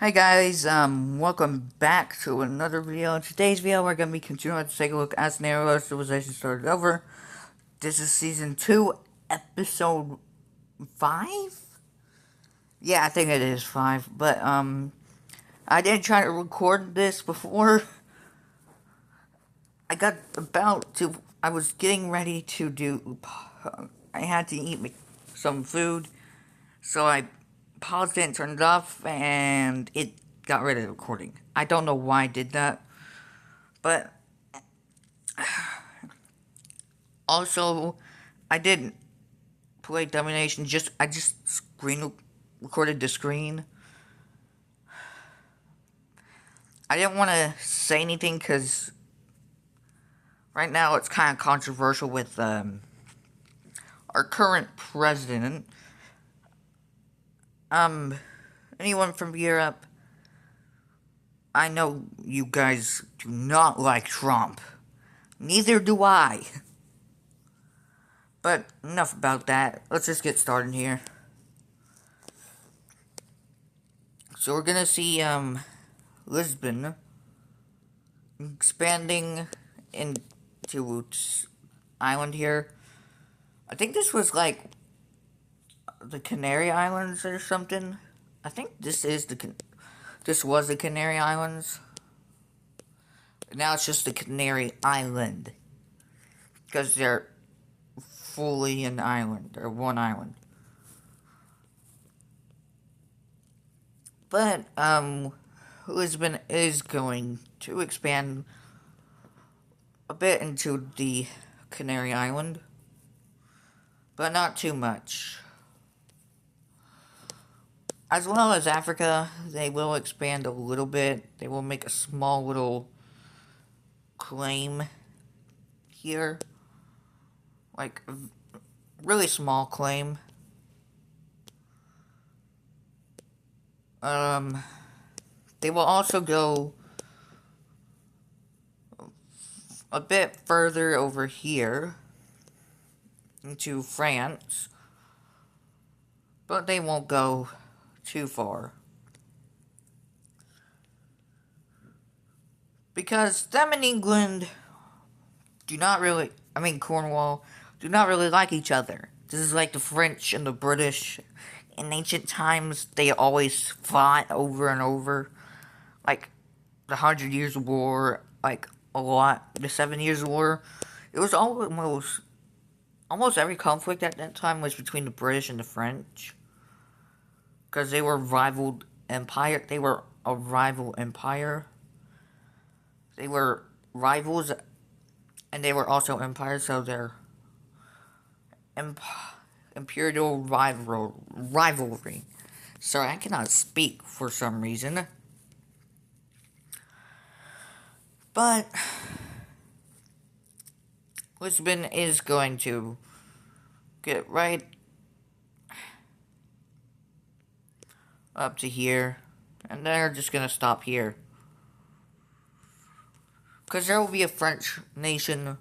Hi guys, welcome back to another video. In today's video, we're gonna be continuing to take a look at Scenario Civilization Started Over. This is season 2, episode 5? Yeah, I think it is 5, but, I did try to record this before. I was getting ready to I had to eat some food, so I paused it and turned it off, and it got rid of the recording. I don't know why I did that, but also, I didn't play Domination, I just screen recorded the screen. I didn't want to say anything because right now it's kind of controversial with our current president. Um, Anyone from Europe, I know you guys do not like Trump. Neither do I. But enough about that. Let's just get started here. So we're gonna see Lisbon expanding into island here. I think this was like the Canary Islands or something. I think this was the Canary Islands. Now it's just the Canary Island because they're fully an island or one island. But Lisbon is going to expand a bit into the Canary Island, but not too much. As well as Africa, they will expand a little bit. They will make a small little claim here. Like, a really small claim. They will also go a bit further over here into France, but they won't go too far. Because them and England Cornwall, do not really like each other. This is like the French and the British. In ancient times, they always fought over and over. Like, the 100 Years' War, like, a lot. The 7 Years' War. It was almost every conflict at that time was between the British and the French. Because they were rivaled empire. They were a rival empire. They were rivals, and they were also empires, so they're imperial rivalry. Sorry, I cannot speak for some reason. But Lisbon is going to get right up to here, and they're just going to stop here. Because there will be a French nation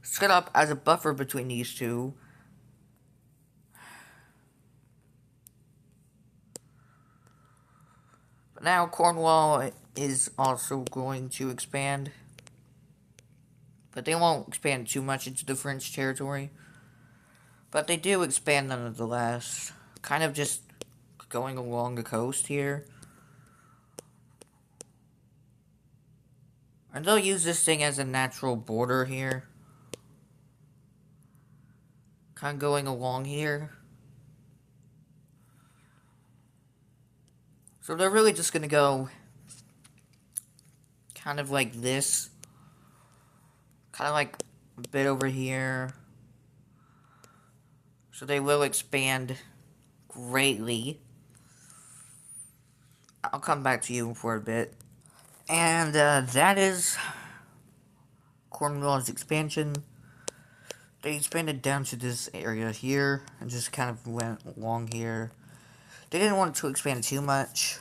set up as a buffer between these two. But now Cornwall is also going to expand. But they won't expand too much into the French territory. But they do expand nonetheless. Kind of just going along the coast here. And they'll use this thing as a natural border here. Kind of going along here. So they're really just going to go kind of like this. Kind of like a bit over here. So they will expand greatly. I'll come back to you for a bit. And that is Cornwall's expansion. They expanded down to this area here and just kind of went along here. They didn't want to expand too much.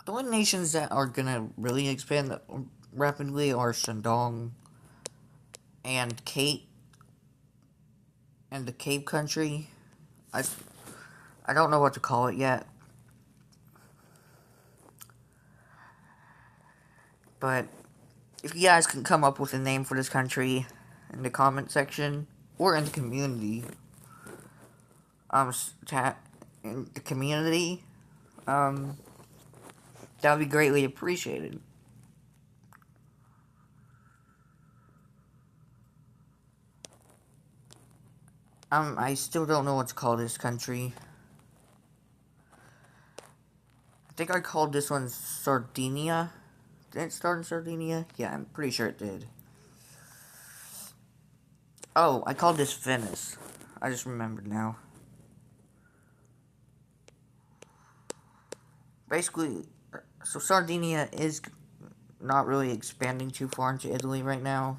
The only nations that are gonna really expand rapidly are Shandong and Cape and the Cape country. I don't know what to call it yet. But if you guys can come up with a name for this country in the comment section or in the community, in the community, that would be greatly appreciated. I still don't know what to call this country. I think I called this one Sardinia. Did it start in Sardinia? Yeah, I'm pretty sure it did. Oh, I called this Venice. I just remembered now. Basically, so Sardinia is not really expanding too far into Italy right now.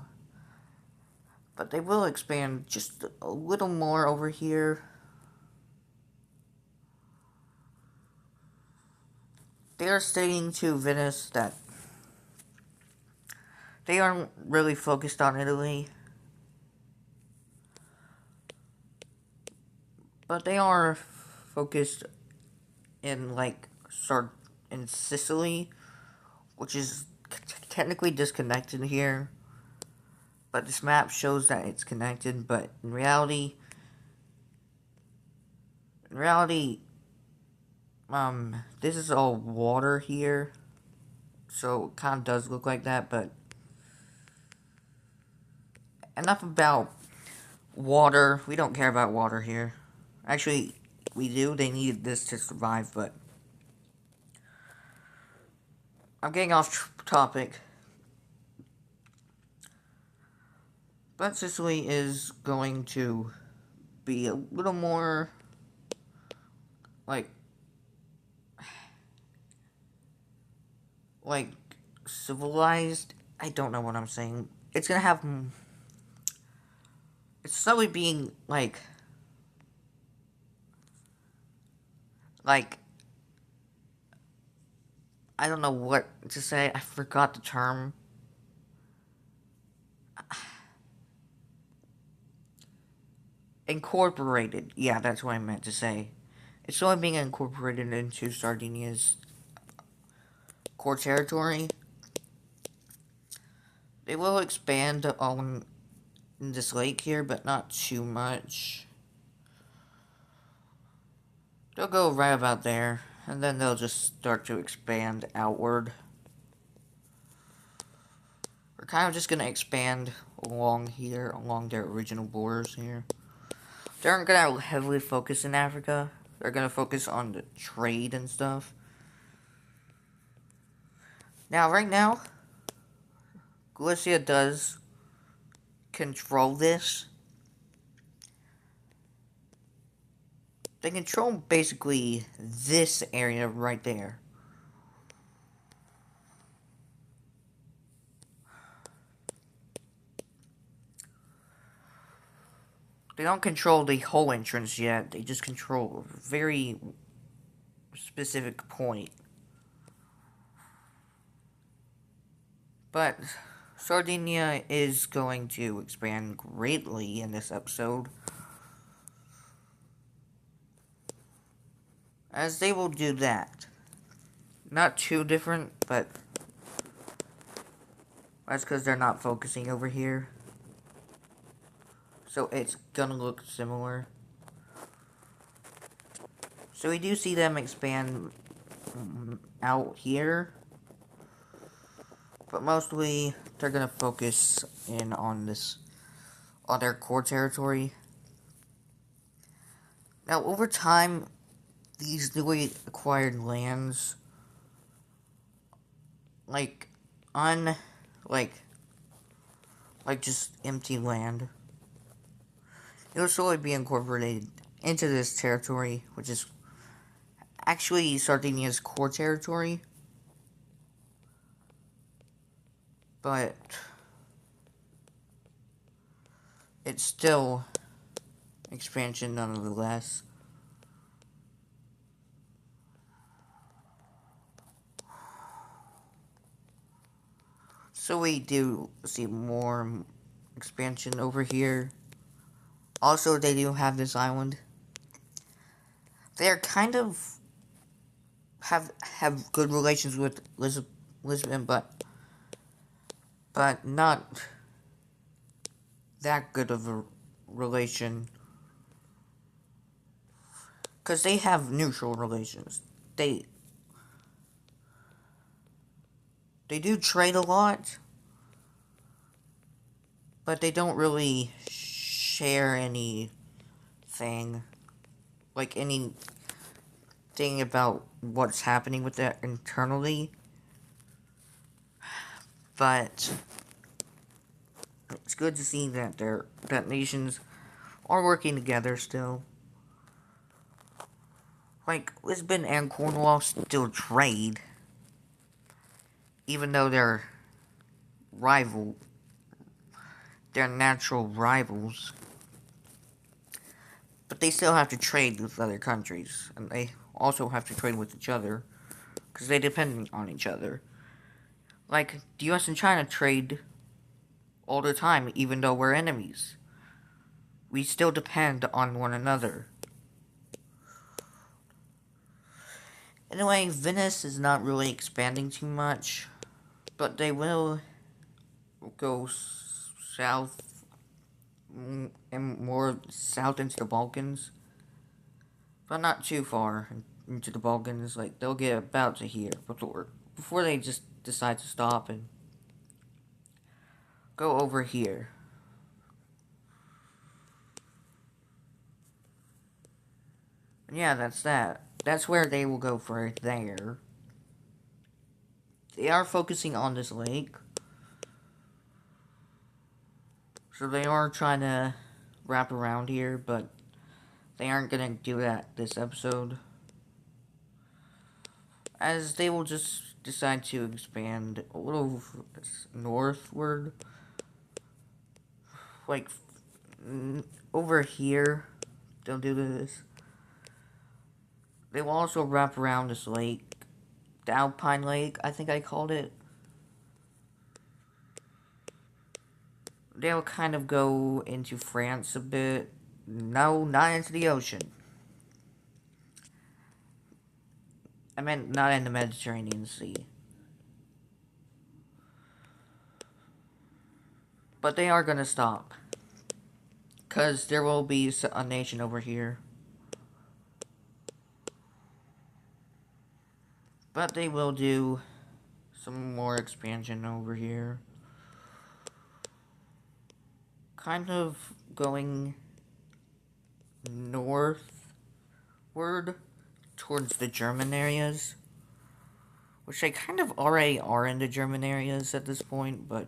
But they will expand just a little more over here. They are stating to Venice that they aren't really focused on Italy. But they are focused in, like, in Sicily, which is technically disconnected here. But this map shows that it's connected, but in reality, this is all water here. So it kind of does look like that, but enough about water. We don't care about water here. Actually, we do. They needed this to survive, but I'm getting off topic. But Sicily is going to be a little more, like civilized. I don't know what I'm saying. It's gonna have, it's slowly being, like, I don't know what to say. I forgot the term. Incorporated. Yeah, that's what I meant to say. It's slowly being incorporated into Sardinia's core territory. They will expand on this lake here, but not too much. They'll go right about there, and then they'll just start to expand outward. We're kind of just going to expand along here, along their original borders here. They aren't going to heavily focus in Africa. They're going to focus on the trade and stuff. Now, right now, Galicia does control this. They control basically this area right there. They don't control the whole entrance yet. They just control a very specific point. But Sardinia is going to expand greatly in this episode, as they will do that. Not too different, but that's because they're not focusing over here. So it's gonna look similar. So we do see them expand out here. But mostly, they're gonna focus in on their core territory. Now, over time, these newly acquired lands, like just empty land, it'll slowly be incorporated into this territory, which is actually Sardinia's core territory. But it's still expansion nonetheless. So we do see more expansion over here. Also, they do have this island. they're kind of have good relations with Lisbon, but not that good of a relation because they have neutral relations. They they do trade a lot, but they don't really share anything like anything about what's happening with that internally. But it's good to see that that nations are working together still. Like Lisbon and Cornwall still trade, even though rival, they're natural rivals. But they still have to trade with other countries, and they also have to trade with each other because they depend on each other. Like the U.S. and China trade all the time, even though we're enemies. We still depend on one another. Anyway, Venice is not really expanding too much, but they will go south and more south into the Balkans, but not too far into the Balkans. Like they'll get about to here before they just decide to stop and go over here. And yeah, that's that. That's where they will go for there. They are focusing on this lake, so they are trying to wrap around here, but they aren't gonna do that this episode, as they will just decide to expand a little northward, like over here. They'll do this. They will also wrap around this lake, the Alpine Lake, I think I called it. They'll kind of go into France a bit. No, not into the ocean. I meant not in the Mediterranean Sea. But they are gonna stop. Because there will be a nation over here. But they will do some more expansion over here. Kind of going northward towards the German areas. Which they kind of already are in the German areas at this point, but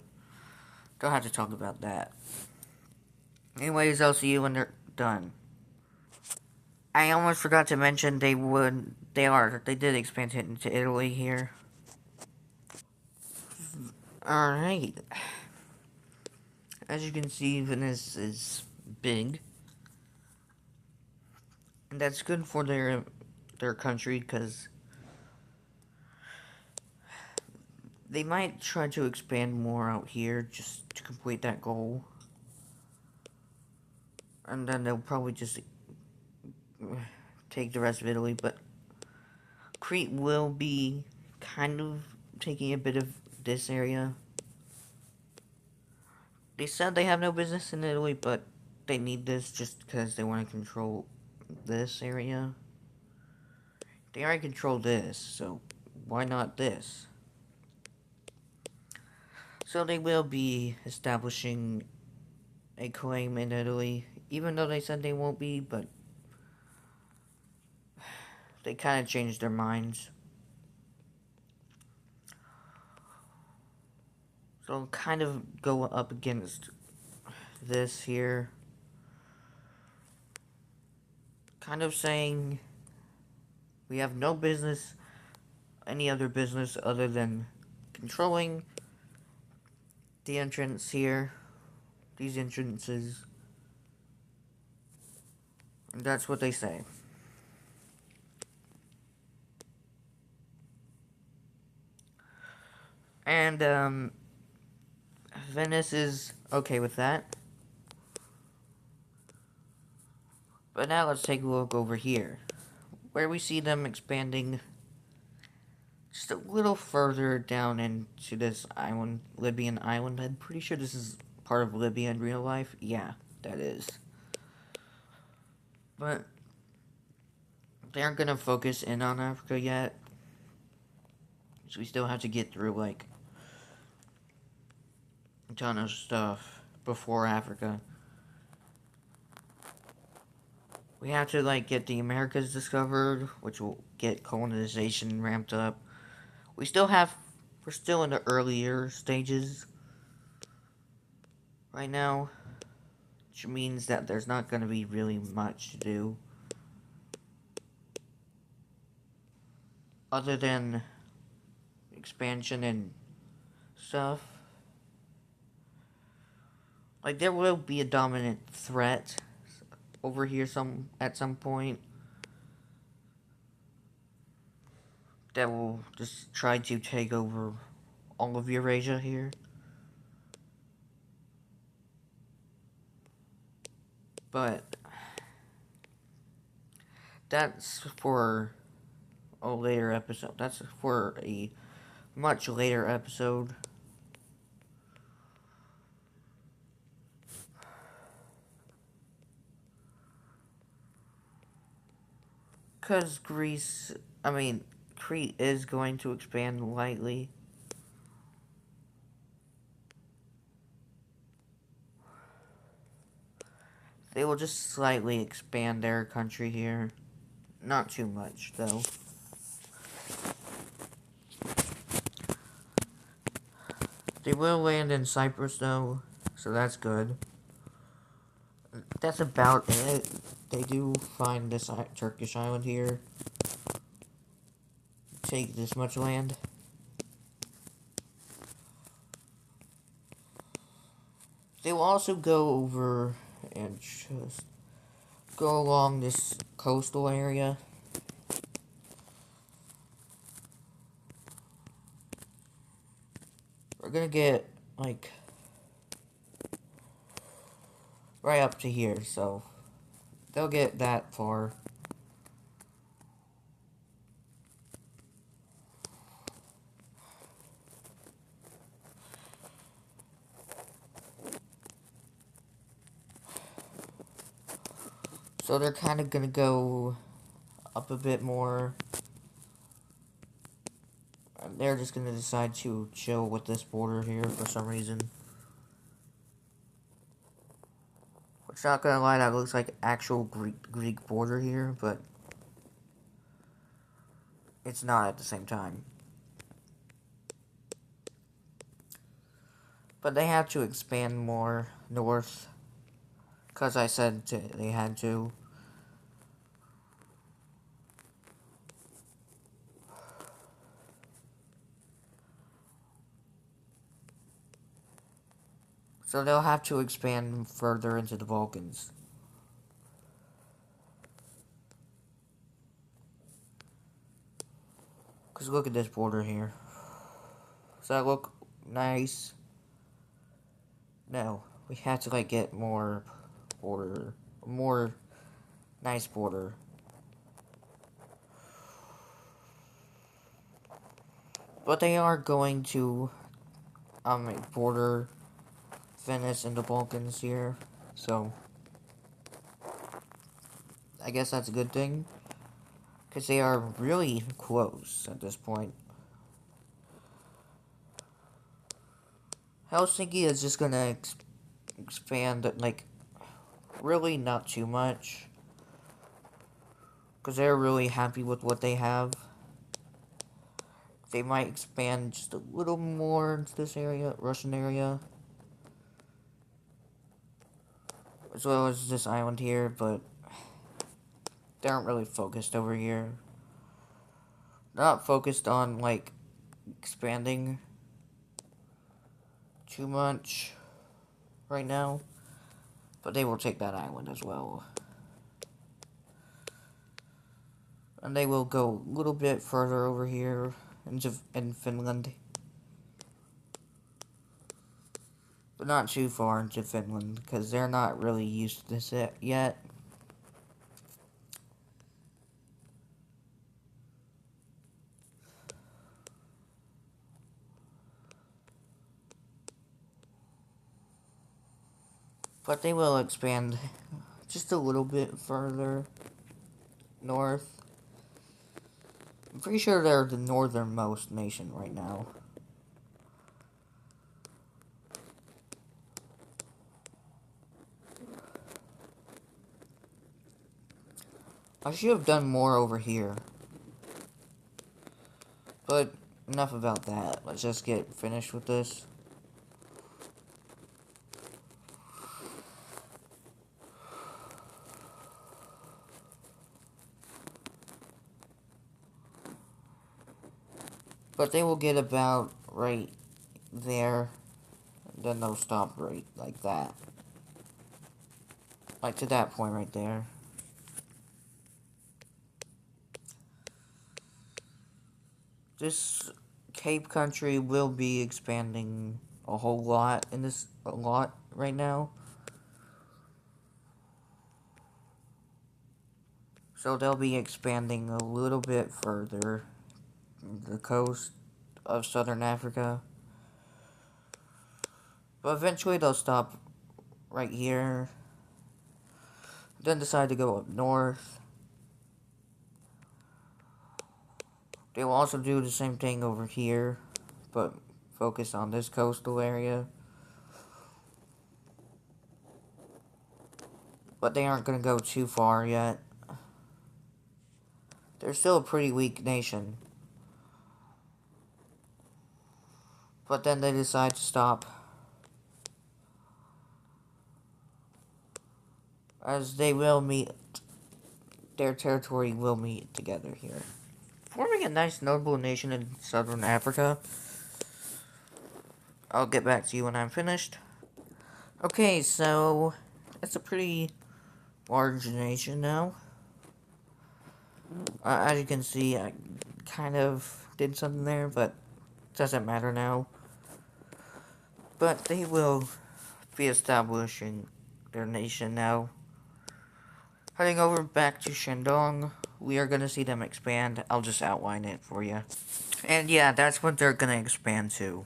don't have to talk about that. Anyways, I'll see you when they're done. I almost forgot to mention they did expand it into Italy here. Alright. As you can see, Venice is big. And that's good for their country, because they might try to expand more out here just to complete that goal. And then they'll probably just take the rest of Italy, but Crete will be kind of taking a bit of this area. They said they have no business in Italy, but they need this just because they want to control this area. They already control this, so why not this? So they will be establishing a claim in Italy, even though they said they won't be, but they kind of changed their minds. So kind of go up against this here. Kind of saying we have no business, any other business other than controlling the entrance here, these entrances. And that's what they say. And, Venice is okay with that. But now let's take a look over here. where we see them expanding just a little further down into this island, Libyan island. I'm pretty sure this is part of Libya in real life. Yeah, that is. But they aren't gonna focus in on Africa yet. So we still have to get through, like, a ton of stuff before Africa. We have to, like, get the Americas discovered, which will get colonization ramped up. We're still in the earlier stages right now, which means that there's not going to be really much to do other than expansion and stuff. Like, there will be a dominant threat over here at some point that will just try to take over all of Eurasia here. But that's for a later episode. That's for a much later episode. Because Crete is going to expand lightly. They will just slightly expand their country here. Not too much, though. They will land in Cyprus, though, so that's good. That's about it. They do find this Turkish island here. Take this much land. They will also go over and just go along this coastal area. We're gonna get, like, right up to here, so they'll get that far. So they're kind of gonna go up a bit more. They're just gonna decide to chill with this border here for some reason. Which, not gonna lie, that looks like actual Greek border here, but it's not at the same time. But they have to expand more north, because I said they had to. So they'll have to expand further into the Balkans. Because look at this border here. Does that look nice? No. We have to, like, get more border. More nice border. But they are going to border Venice and the Balkans here, so I guess that's a good thing, because they are really close at this point. Helsinki is just gonna expand, like, really not too much, because they're really happy with what they have. They might expand just a little more into this area, Russian area, as well as this island here, but they aren't really focused over here. They're not focused on, like, expanding too much right now, but they will take that island as well. And they will go a little bit further over here in Finland. But not too far into Finland, because they're not really used to this yet. But they will expand just a little bit further north. I'm pretty sure they're the northernmost nation right now. I should have done more over here. But enough about that. Let's just get finished with this. But they will get about right there. Then they'll stop right like that. Like to that point right there. This Cape country will be expanding a whole lot in this right now. So they'll be expanding a little bit further the coast of southern Africa. But eventually they'll stop right here. Then decide to go up north. They will also do the same thing over here, but focus on this coastal area. But they aren't going to go too far yet. They're still a pretty weak nation. But then they decide to stop. As they will meet, their territory will meet together here. Forming a nice notable nation in southern Africa. I'll get back to you when I'm finished. Okay, so it's a pretty large nation now. As you can see, I kind of did something there, but it doesn't matter now. But they will be establishing their nation now. Heading over back to Shandong, we are going to see them expand. I'll just outline it for you. And yeah, that's what they're going to expand to.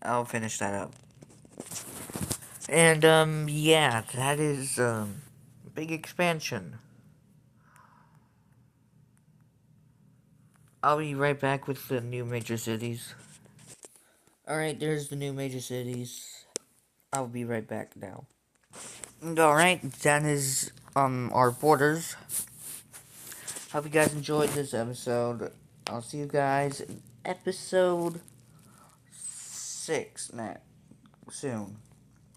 I'll finish that up. And, yeah, that is, big expansion. I'll be right back with the new major cities. Alright, there's the new major cities. I'll be right back now. Alright, that is, our borders. Hope you guys enjoyed this episode. I'll see you guys in episode 6 soon.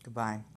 Goodbye.